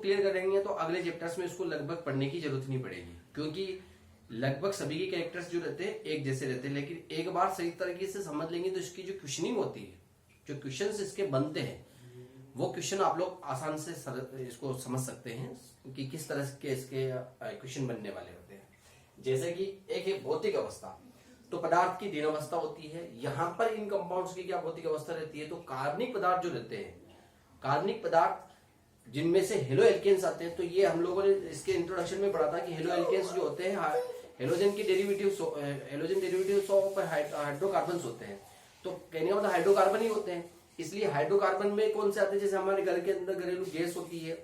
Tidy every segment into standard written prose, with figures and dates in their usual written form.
Clear करेंगे तो अगले चैप्टर्स में इसको लगभग पढ़ने की जरूरत नहीं पड़ेगी, क्योंकि लगभग सभी के कैरेक्टर्स जो रहते हैं एक जैसे रहते हैं। लेकिन एक बार सही तरीके से समझ लेंगे तो इसकी जो क्वेश्चनिंग होती है, जो क्वेश्चंस इसके बनते हैं, वो क्वेश्चन आप लोग आसान से इसको समझ सकते हैं कि किस तरह के इसके क्वेश्चन बनने वाले होते हैं। जैसे कि एक है भौतिक अवस्था, तो पदार्थ की तीन अवस्था होती है। यहाँ पर इन कंपाउंड्स की क्या भौतिक अवस्था रहती है, तो कार्बनिक पदार्थ जो रहते हैं, कार्बनिक पदार्थ जिनमें से हेलो एल्केन्स आते हैं। तो ये हम लोगों ने इसके इंट्रोडक्शन में पढ़ा था कि हेलो एल्केन्स जो होते हैं हेलोजन की डेरिवेटिव्स ऑफ हाइड्रोकार्बन्स होते हैं। तो कहने का मतलब हाइड्रोकार्बन ही होते हैं। इसलिए हाइड्रोकार्बन में कौन से आते हैं, जैसे हमारे घर के अंदर घरेलू गैस होती है,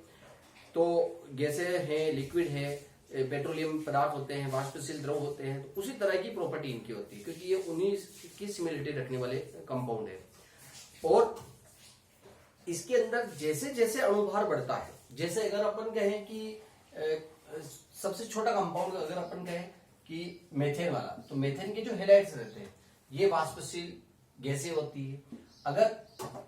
तो गैसें हैं, लिक्विड है, पेट्रोलियम पदार्थ होते हैं, वाष्पशील द्रव होते हैं। तो उसी तरह की प्रॉपर्टी इनकी होती है, क्योंकि ये उन्हीं की सिमिलरिटी रखने वाले कंपाउंड है। और इसके अंदर जैसे जैसे अणुभार बढ़ता है, जैसे अगर अपन कहें कि सबसे छोटा कंपाउंड अगर अपन कहें कि मेथेन वाला, तो मेथेन के जो हेलाइड्स रहते हैं ये वाष्पशील गैसें होती है। अगर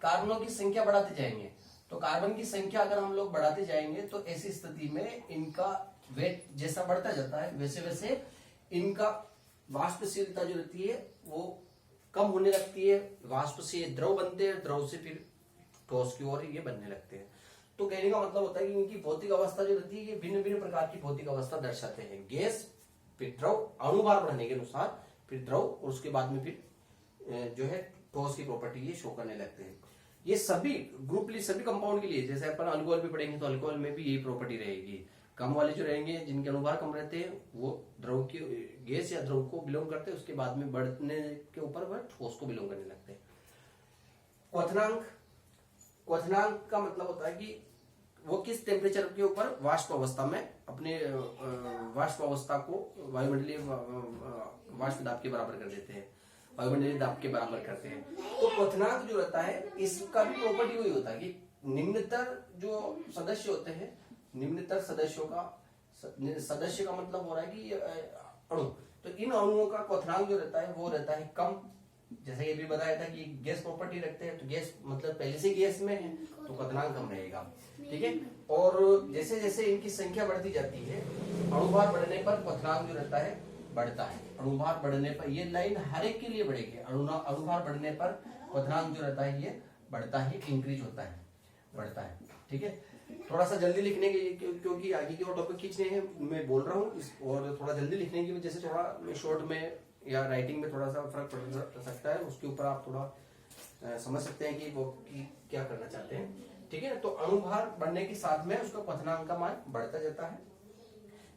कार्बनों की संख्या बढ़ाते जाएंगे, तो कार्बन की संख्या अगर हम लोग बढ़ाते जाएंगे, तो ऐसी स्थिति में इनका वेट जैसा बढ़ता जाता है, वैसे वैसे इनका वाष्पशीलता जो रहती है वो कम होने लगती है। वाष्प से द्रव बनते हैं, द्रव से फिर ठोस की ओर ये बनने लगते हैं। तो कहने का मतलब होता है कि इनकी भौतिक अवस्था जो रहती है ये भिन्न भिन्न प्रकार की भौतिक अवस्था दर्शाते हैं। गैस, फिर द्रव, अणुभार बढ़ने के अनुसार फिर द्रव, और उसके बाद में फिर जो है ठोस की प्रॉपर्टी ये शो करने लगते हैं। ये सभी ग्रुपली सभी कंपाउंड के लिए, जैसे अपन अल्कोहल भी पढ़ेंगे तो अल्कोहल में भी यही प्रॉपर्टी रहेगी। कम वाले जो रहेंगे, जिनके अणुभार कम रहते हैं, वो द्रव की गैस या द्रव को बिलोंग करते हैं। उसके बाद में बढ़ने के ऊपर वह ठोस को बिलोंग करने लगते हैं। क्वथनांक, क्वथनांक का मतलब होता है कि वो किस टेम्परेचर के ऊपर वाष्प अवस्था में अपने वाष्प अवस्था को वायुमंडलीय वाष्प दाब के बराबर कर देते हैं, वायुमंडलीय दाब के बराबर करते हैं। तो क्वथनांक जो रहता है इसका भी प्रॉपर्टी वही होता है कि निम्नतर जो सदस्य होते हैं, निम्नतर सदस्यों का, सदस्य का मतलब हो रहा है कि अणु, तो इन अणुओं का क्वथनांक जो रहता है वो रहता है कम। जैसे ये भी बताया था कि गैस प्रॉपर्टी रखते हैं, तो गैस मतलब पहले से गैस में है तो क्वथनांक कम रहेगा, ठीक है। और जैसे जैसे इनकी संख्या बढ़ती जाती है, अणुभार बढ़ने पर क्वथनांक जो रहता है बढ़ता है। अणुभार बढ़ने पर, ये लाइन हर एक के लिए बढ़ेगी, अणुभार बढ़ने पर क्वथनांक जो रहता है ये बढ़ता है, इंक्रीज होता है, बढ़ता है, ठीक है। थोड़ा सा जल्दी लिखने के, क्योंकि आगे के और टॉपिक खींचने हैं, मैं बोल रहा हूँ, और थोड़ा जल्दी लिखने की वजह से थोड़ा शॉर्ट में या राइटिंग में थोड़ा सा फर्क पड़ सकता है। उसके ऊपर आप थोड़ा समझ सकते हैं कि वो क्या करना चाहते हैं, ठीक है। तो अणुभार बढ़ने के साथ में उसका क्वथनांक का मान बढ़ता जाता है।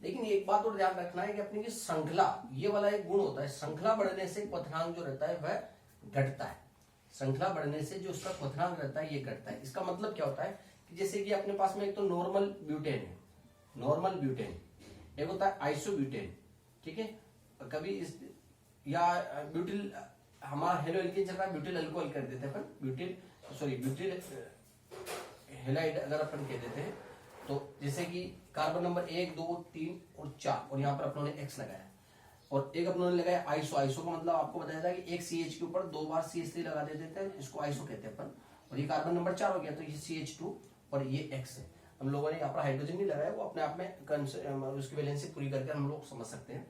लेकिन एक बात और ध्यान रखना है कि अपनी की श्रृंखला, ये वाला एक गुण होता है, श्रृंखला बढ़ने से क्वथनांक जो रहता है वह घटता है। श्रृंखला बढ़ने से जो उसका क्वथनांक रहता है ये घटता है। इसका मतलब क्या होता है कि जैसे कि अपने पास में एक तो नॉर्मल ब्यूटेन है, नॉर्मल ब्यूटेन, एक होता है आइसोब्यूटेन, ठीक है। कभी इस या ब्यूटिल, हमारा हेलो एल्केन चल रहा है, ब्यूटिल अल्कोहल कर देते हैं अपन, ब्यूटिल हेलाइड अगर अपन कह देते हैं, तो जैसे कि कार्बन नंबर 1, 2, 3 और 4, और यहाँ पर अपनों ने X लगाया, और एक अपनों ने लगाया आइसो। आइसो का मतलब आपको बताया था कि एक CH के ऊपर 2 बार CH3 लगा देते हैं, इसको आइसो कहते हैं अपन। और ये कार्बन नंबर 4 हो गया, तो ये CH2 और ये X है। हम लोगों ने यहाँ पर हाइड्रोजन नहीं लगाया, वो अपने आप में उसकी वैलेंसी पूरी करके हम लोग समझ सकते हैं।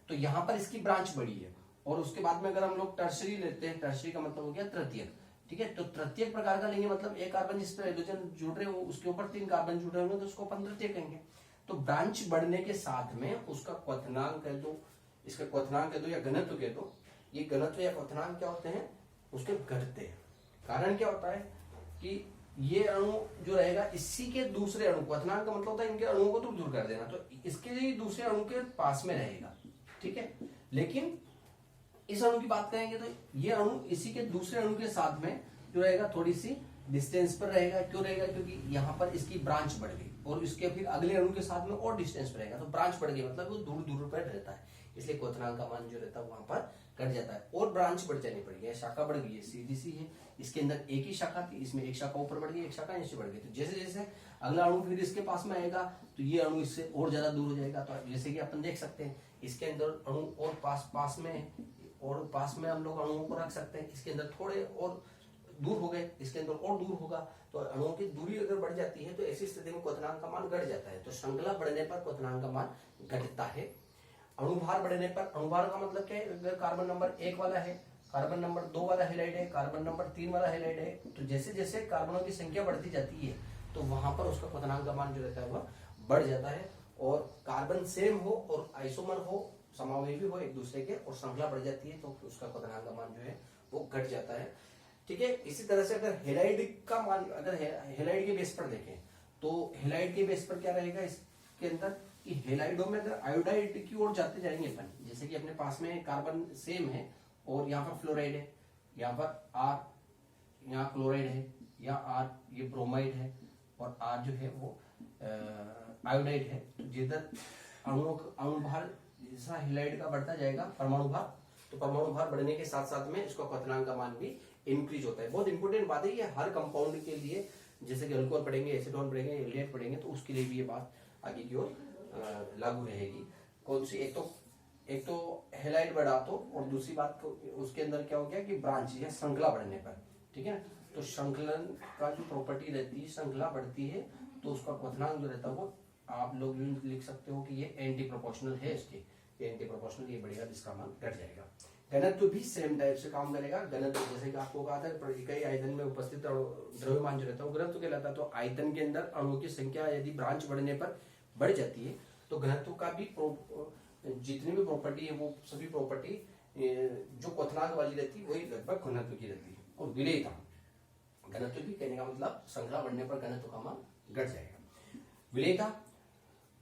तो यहाँ पर इसकी ब्रांच बड़ी है। और उसके बाद में अगर हम लोग टर्सरी लेते हैं, टर्सरी का मतलब हो गया तृतीयक, ठीक है। तो तृतीयक प्रकार का लेंगे, मतलब एक कार्बन जिस पर हाइड्रोजन जुड़ रहे हो उसके ऊपर 3 कार्बन जुड़े होंगे, तो उसको अपन तृतीयक कहेंगे। तो ब्रांच बढ़ने के साथ में उसका क्वथनांक कह दो, इसका क्वथनांक कह दो या घनत्व कह दो, ये घनत्व या क्वथनांक क्या होते हैं, उसके घटते हैं। कारण क्या होता है कि ये अणु जो रहेगा इसी के दूसरे अणु, क्वथनांक का मतलब होता है इनके अणुओं को दूर कर देना, तो इसके लिए दूसरे अणु के पास में रहेगा, ठीक है। लेकिन इस अणु की बात करेंगे तो ये अणु इसी के दूसरे अणु के साथ में जो रहेगा थोड़ी सी डिस्टेंस पर रहेगा। क्यों रहेगा, क्योंकि यहाँ पर इसकी ब्रांच बढ़ गई, और इसके फिर अगले अणु के साथ में और डिस्टेंस पर रहेगा, तो ब्रांच बढ़ गई मतलब वो दूर दूर पर रहता है, इसलिए क्वथनांक का मान जो रहता है वहां पर कट जाता है। और ब्रांच बढ़ जानी पड़ गई, शाखा बढ़ गई है, सीधी है, इसके अंदर एक ही शाखा थी, इसमें एक शाखा ऊपर बढ़ गई, एक शाखा नीचे बढ़ गई। तो जैसे जैसे अगला अणु फिर इसके पास में आएगा तो ये अणु इससे और ज्यादा दूर हो जाएगा। तो जैसे कि अपन देख सकते हैं इसके अंदर अणु और पास में हम लोग अणुओं को रख सकते हैं, इसके अंदर थोड़े और दूर हो गए, इसके अंदर और दूर होगा, तो अणुओं की दूरी अगर बढ़ जाती है तो ऐसी स्थिति में क्वथनांक का मान घट जाता है। तो श्रृंखला बढ़ने पर क्वथनांक का मान घटता है। अणुभार बढ़ने पर, अणुभार का मतलब क्या है, अगर कार्बन नंबर 1 वाला है, कार्बन नंबर 2 वाला हैलाइड है, कार्बन नंबर 3 वाला हैलाइड है, तो जैसे जैसे कार्बनों की संख्या बढ़ती जाती है तो वहां पर उसका क्वथनांक का मान जो रहता है वह बढ़ जाता है। और कार्बन सेम हो और आइसोमर हो, समावेशी हो एक दूसरे के, और श्रृंखला बढ़ जाती है तो उसका क्वथनांक का मान जो है वो घट जाता है। ठीक है। इसी तरह से अगर हेलाइड का मान, अगर हेलाइड के बेस पर देखें तो हेलाइड के बेस पर क्या रहेगा इसके अंदर कि हेलाइडों में अगर आयोडाइड की ओर जाते जाएंगे अपन, जैसे कि अपने पास में कार्बन सेम है और यहाँ पर फ्लोराइड है, यहाँ पर आर, यहाँ क्लोराइड है, यहाँ आर ये ब्रोमाइड है और आर जो है वो आयोडाइड है। तो जिधर अणुभार जैसा हेलाइड का बढ़ता जाएगा परमाणु भार, तो परमाणु भार बढ़ने के साथ साथ में इसका क्वथनांक का मान भी इंक्रीज होता है। बहुत इंपॉर्टेंट बात है ये हर कंपाउंड के लिए, जैसे कि अल्कोहल पढ़ेंगे, एसीटोन पढ़ेंगे, एल्डिहाइड पढ़ेंगे, तो उसके लिए भी ये बात आगे की ओर लागू रहेगी। कौन सी, एक तो हेलाइड बढ़ा तो, और दूसरी बात तो उसके अंदर क्या हो गया कि ब्रांच या श्रृंखला बढ़ने पर, ठीक है। तो श्रृंखलन का जो प्रॉपर्टी रहती है, श्रृंखला बढ़ती है तो उसका क्वथनांक जो रहता है वो आप लोग यूं लिख सकते हो कि ये एंटी प्रोपोर्शनल है, इसके एंटी प्रोपोर्शनल ये बढ़ेगा, जिसका मान घट जाएगा। घनत्व भी सेम टाइप से काम करेगा। घनत्व जैसे कि आपको कहा था कई आयतन में उपस्थित द्रव्यमान जो रहता है वो घनत्व कहलाता है। तो आयतन के अंदर अणुओं की संख्या यदि ब्रांच बढ़ने पर बढ़ जाती है तो घनत्व का भी जितनी भी प्रॉपर्टी है वो सभी प्रॉपर्टी जो क्वथनांक वाली रहती है वही लगभग घनत्व की रहती है। और विलेयता, घनत्व भी कहने का मतलब श्रृंखला बढ़ने पर घनत्व का मान घट जाएगा।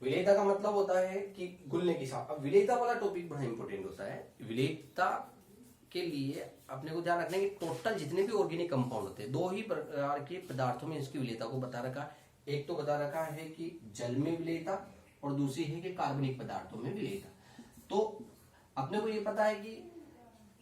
विलेयता का मतलब होता है कि घुलने की साथ। अब विलेयता वाला टॉपिक बड़ा इंपॉर्टेंट होता है। विलेयता के लिए अपने को ध्यान रखना है कि टोटल जितने भी ऑर्गेनिक कंपाउंड होते हैं, दो ही प्रकार के पदार्थों में इसकी विलेयता को बता रखा है। एक तो बता रखा है कि जल में विलेयता और दूसरी है कि कार्बनिक पदार्थों में विलेयता। तो अपने को ये पता है कि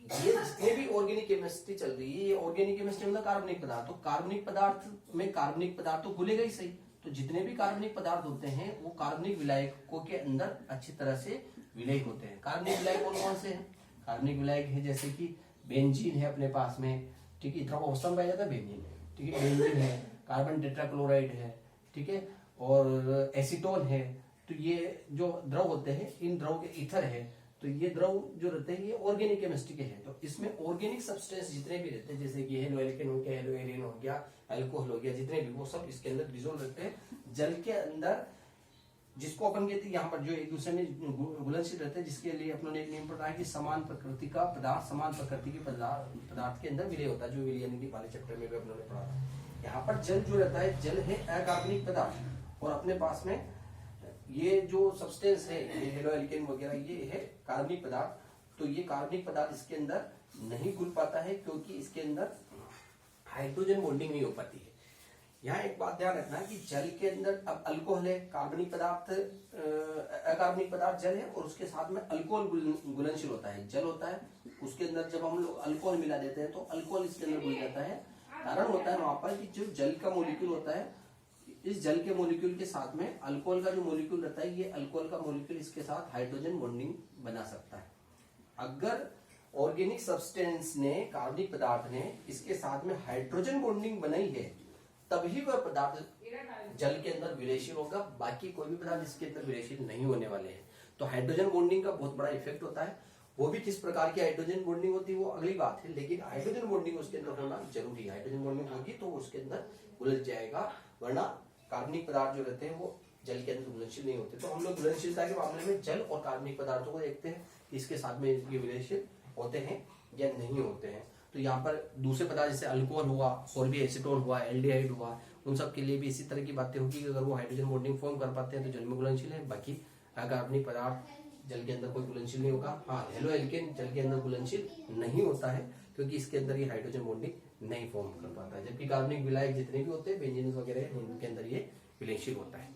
ये जितने भी ऑर्गेनिक केमिस्ट्री चल रही है, ये ऑर्गेनिक केमिस्ट्री मतलब कार्बनिक पदार्थ, तो कार्बनिक पदार्थ में कार्बनिक पदार्थ तो घुलेगा ही सही। तो जितने भी कार्बनिक पदार्थ होते हैं वो कार्बनिक विलायकों के अंदर अच्छी तरह से विलय होते हैं। कार्बनिक विलायक कौन कौन से हैं? कार्बनिक विलायक है जैसे कि बेंजीन है अपने पास में, ठीक है, द्रव अवस्था में पाया जाता है बेंजीन है, ठीक है, बेंजीन है, कार्बन टेट्राक्लोराइड है, ठीक है, और एसीटोन है। तो ये जो द्रव होते हैं, इन द्रव के ईथर है, तो ये द्रव जो रहते हैं ये ऑर्गेनिक केमिस्ट्री के हैं। तो इसमें ऑर्गेनिक सब्सटेंस जितने भी रहते हैं, जैसे कि हेलोएल्केन हो गया, हेलोएरिन हो गया, अल्कोहल हो गया, जितने भी वो सब इसके अंदर डिसोल्व रहते हैं जल के अंदर, जिसको अपन कहते हैं यहाँ पर जो एक दूसरे में घुलनशील रहते हैं, जिसके लिए अपनों ने एक नियम पढ़ा है कि समान प्रकृति का पदार्थ समान प्रकृति के पदार्थ के अंदर विलय होता है, जो विलयन वाले चैप्टर में भी अपनों ने पढ़ा था। यहाँ पर जल जो रहता है, जल है अकार्बनिक पदार्थ, और अपने पास में ये जो सब्सटेंस है, ये हेलोएल्केन वगैरह, ये है कार्बनिक पदार्थ। तो ये कार्बनिक पदार्थ इसके अंदर नहीं घुल पाता है क्योंकि इसके अंदर हाइड्रोजन बॉन्डिंग नहीं हो पाती है। यहाँ एक बात ध्यान रखना है कि जल के अंदर अब अल्कोहल है, कार्बनिक पदार्थ अकार्बनिक पदार्थ जल है, और उसके साथ में अल्कोहल घुलनशील होता है, जल होता है, उसके अंदर जब हम लोग अल्कोहल मिला देते हैं तो अल्कोहल इसके अंदर घुल जाता है। कारण होता है वहां पर कि जो जल का मोलिक्यूल होता है, इस जल के मोलिक्यूल के साथ में अल्कोहल का जो मोलिक्यूल रहता है, ये अल्कोहल का मोलिक्यूल इसके साथ हाइड्रोजन बॉन्डिंग बना सकता है। अगर ऑर्गेनिक सब्सटेंस ने, कार्बनिक पदार्थ ने इसके साथ में हाइड्रोजन बॉन्डिंग बनाई है, तभी वह पदार्थ जल के अंदर विलयशील होगा। बाकी कोई भी पदार्थ इसके अंदर विलयशील नहीं होने वाले हैं। तो हाइड्रोजन बॉन्डिंग का बहुत बड़ा इफेक्ट होता है। वो भी किस प्रकार की हाइड्रोजन बॉन्डिंग होती है वो अगली बात है, लेकिन हाइड्रोजन बॉन्डिंग उसके अंदर होना जरूरी है। हाइड्रोजन बॉन्डिंग होगी तो उसके अंदर उलझ जाएगा, वरना कार्बनिक पदार्थ जो रहते हैं वो जल के अंदर घुलनशील नहीं होते। तो हम लोग घुलनशीलता के मामले में जल और कार्बनिक पदार्थों को देखते हैं, इसके साथ में ये विलयशील होते हैं या नहीं होते हैं। तो यहाँ पर दूसरे पदार्थ जैसे अल्कोहल हुआ, और भी एसीटोन हुआ, एल्डिहाइड हुआ, उन सब के लिए भी इसी तरह की बातें होगी कि अगर वो हाइड्रोजन बॉन्डिंग फॉर्म कर पाते हैं तो जल में घुलनशील है, बाकी अकार्बनिक पदार्थ जल के अंदर कोई घुलनशील नहीं होगा। हाँ, हेलोएल्केन जल के अंदर घुलनशील नहीं होता है क्योंकि इसके अंदर ये हाइड्रोजन बॉन्डिंग नहीं फॉर्म कर पाता है, जबकि कार्बनिक विलायक जितने भी होते हैं, बेंजीन वगैरह, उनके अंदर ये विलयशील होता है।